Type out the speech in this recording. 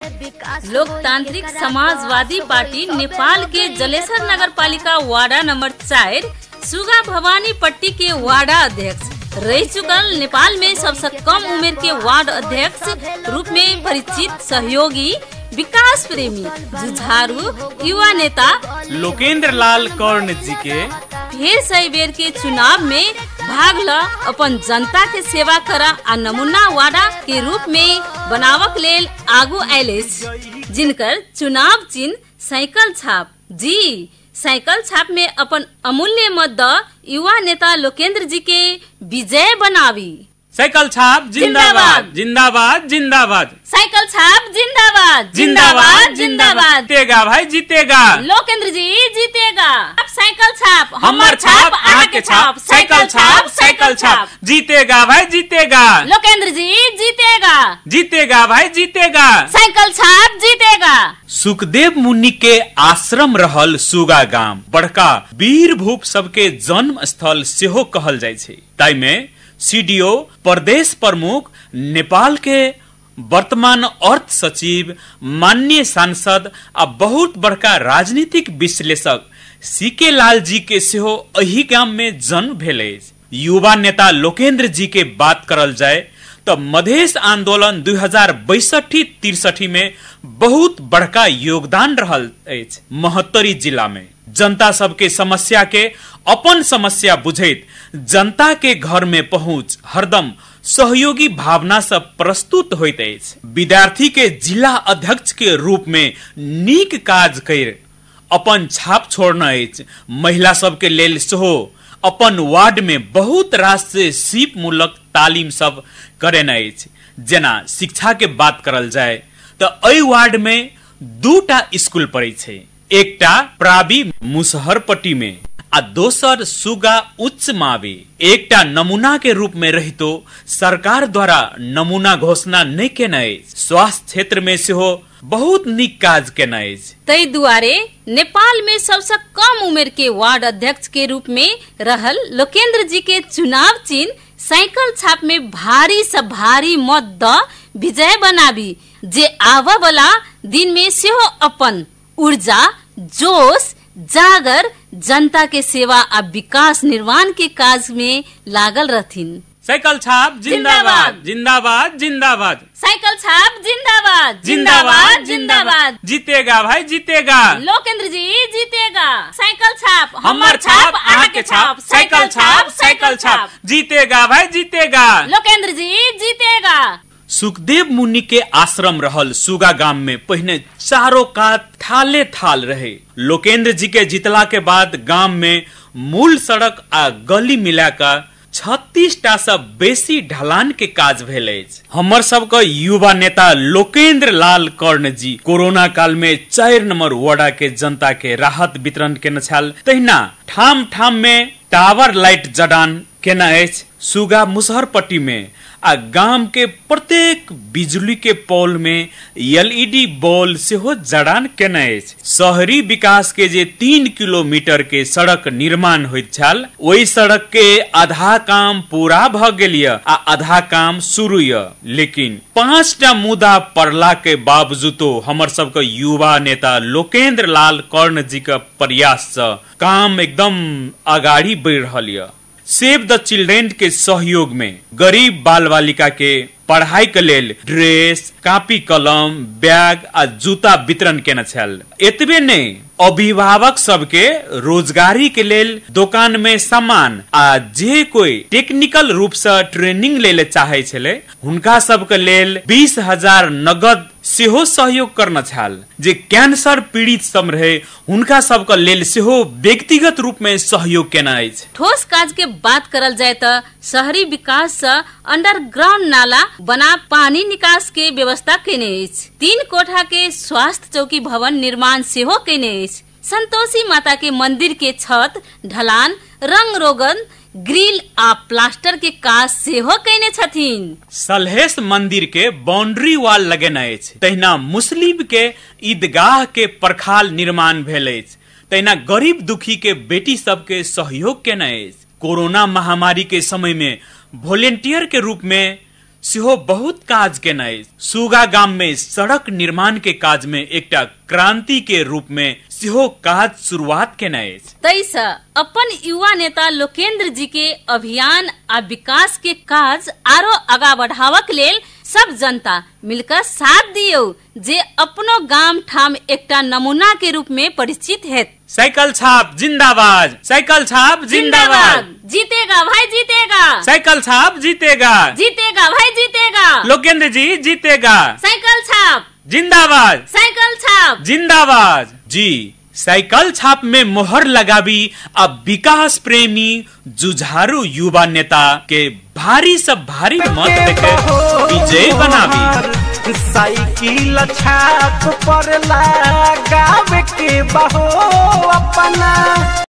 लोकतांत्रिक समाजवादी पार्टी नेपाल के जलेसर नगर पालिका वार्ड नंबर 4 सुगा भवानी पट्टी के वार्ड अध्यक्ष रह चुकल नेपाल में सबसे कम उम्र के वार्ड अध्यक्ष रूप में परिचित सहयोगी विकास प्रेमी जुझारू युवा नेता लोकेंद्र लाल कर्ण जी के फिर सही बेर के चुनाव में भाग ल अपन जनता के सेवा करा आ नमूना वार्डा के रूप में बनावक लेल आगू आयलेस, जिनकर चुनाव चिन्ह साइकिल छाप जी साइकिल छाप में अपन अमूल्य मत द युवा नेता लोकेंद्र जी के विजय बनावी। साइकिल छाप जिंदाबाद जिंदाबाद जिंदाबाद। साइकिल छाप जिंदाबाद जिंदाबाद जिंदाबाद। जीतेगा भाई जीतेगा, लोकेंद्र जी जीतेगा। अब साइकिल छाप हमर छाप आके छाप, साइकिल छाप साइकिल छाप। जीतेगा भाई जीतेगा, लोकेंद्र जी जीतेगा। जीतेगा भाई जीतेगा, साइकिल छाप जीतेगा। सुखदेव मुनि के आश्रम रहल सुगा गाम बड़का वीर भूप सबके जन्म स्थल सेहो कहल जाय छै। ताई में सीडीओ प्रदेश प्रमुख नेपाल के वर्तमान अर्थ सचिव माननीय सांसद आ बहुत बड़का राजनीतिक विश्लेषक सीके लाल जी के सेहो एही गाम में जन्म भेलै। युवा नेता लोकेंद्र जी के बात करल जाए तो मधेश आंदोलन 2062-63 में बहुत बड़का योगदान रहल अछि। महोत्तरी जिला में जनता सबके समस्या के अपन समस्या बुझैत जनता के घर में पहुंच हरदम सहयोगी भावना से प्रस्तुत होइत अछि। विद्यार्थी के जिला अध्यक्ष के रूप में नीक काज कर अपन छाप छोड़ना अछि। महिला सबके लेल सेहो अपन वार्ड में बहुत रास सीप मूलक तालीम सब करेन अछि। जेना शिक्षा के बात करल जाए तो एहि वार्ड में 2टा स्कूल पड़ै छै, एकटा प्राबी मुसहरपट्टी में आ दोसर सुगा उच्च मावी। एकटा नमूना के रूप में रहितो सरकार द्वारा नमूना घोषणा नहीं केना अछि। स्वास्थ्य क्षेत्र में सेहो बहुत निक काज केना अछि। तै दुआरे नेपाल में सबसे कम उम्र के वार्ड अध्यक्ष के रूप में रहल लोकेंद्र जी के चुनाव चिन्ह साइकिल छाप में भारी से भारी मत द विजय बनावी, जे आवा वाला दिन में सेहो अपन ऊर्जा जोश जागर जनता के सेवा आ विकास निर्माण के काज में लागल रहथिन। साइकिल छाप जिंदाबाद जिंदाबाद जिंदाबाद। साइकिल छाप जिंदाबाद जिंदाबाद जिंदाबाद। जीतेगा भाई जीतेगा, लोकेंद्र जी जीतेगा। साइकिल छाप हमर छाप आके छाप, साइकिल छाप साइकिल छाप। जीतेगा भाई जीतेगा, लोकेंद्र जी जीतेगा। सुखदेव मुनि के आश्रम रहल सुगा गाम में पहिने चारों कात थाले थाल रहे। लोकेंद्र जी के जितला के बाद गाम में मूल सड़क आ गली मिलाकर 36टा से बेसी ढलान के काज भेल अछि। हमर सबके युवा नेता लोकेंद्र लाल कर्ण जी कोरोना काल में 4 नंबर वार्ड के जनता के राहत वितरण केने छल। तहिना ठाम ठाम में टावर लाइट जडान केना अछि। सुगा मुसहरपट्टी में आ गाम के प्रत्येक बिजली के पोल में एलईडी बॉल सेहो जड़ान केना अछि। शहरी विकास के जे 3 किलोमीटर के सड़क निर्माण होइत छल, ओहि सड़क के आधा काम पूरा भ गेल य आ आधा काम शुरू य। लेकिन 5टा मुद्दा पड़ला के बावजूदो हमर सबके युवा नेता लोकेंद्र लाल कर्ण जी के प्रयास से काम एकदम आगाड़ी बढ़ रहल य। सेव द चिल्ड्रेन के सहयोग में गरीब बाल बालिका के पढ़ाई के लेल ड्रेस, कॉपी कलम, बैग आ जूता वितरण केना छल। एतबे नहीं, अभिभावक सबके रोजगारी के लेल दुकान में सामान आ जे कोई टेक्निकल रूप से ट्रेनिंग ले चाहे छले हुनका सबके लेल 20,000 नगद सेहो सहयोग करना छल। जे कैंसर पीड़ित सब रहे हुनका सबके लेल सेहो व्यक्तिगत रूप में सहयोग केना अछि। ठोस काज के बात करल जाए तो शहरी विकास से अंडरग्राउंड नाला बना पानी निकास के व्यवस्था केने अछि। 3 कोठा के स्वास्थ्य चौकी भवन निर्माण सेहो केने अछि। संतोषी माता के मंदिर के छत ढलान, रंग रोगन, ग्रिल आ प्लास्टर के काज सेहो केने छथिन। सलहेश मंदिर के बाउंड्री वॉल लगेने अछि। तहिना मुस्लिम के ईदगाह के परखाल निर्माण भेल अछि। तहिना गरीब दुखी के बेटी सबके सहयोग केने अछि। कोरोना महामारी के समय में वॉलेंटियर के रूप में सेहो बहुत काज केनाइ। सुगा गाम में सड़क निर्माण के काज में एकटा क्रांति के रूप में सेहो काज शुरुआत केनाइ। तैस अपन युवा नेता लोकेंद्र जी के अभियान आ विकास के काज आरो आगा बढ़ावक लेल सब जनता मिलकर साथ दियो जे अपनो गाम ठाम एकटा नमूना के रूप में परिचित है। साइकिल छाप जिंदाबाद, साइकिल छाप जिंदाबाद। जीतेगा भाई जीतेगा, साइकिल छाप जीतेगा, जीतेगा भाई जीतेगा। लोकेंद्र जी जीतेगा। साइकिल छाप जिंदाबाद, साइकिल छाप जिंदाबाद। जी, साइकिल छाप में मोहर लगाबी अब विकास प्रेमी जुझारू युवा नेता के भारी सब भारी मत देके विजय बनाबी। साइकिल छाप पर लगावे के बहो अपना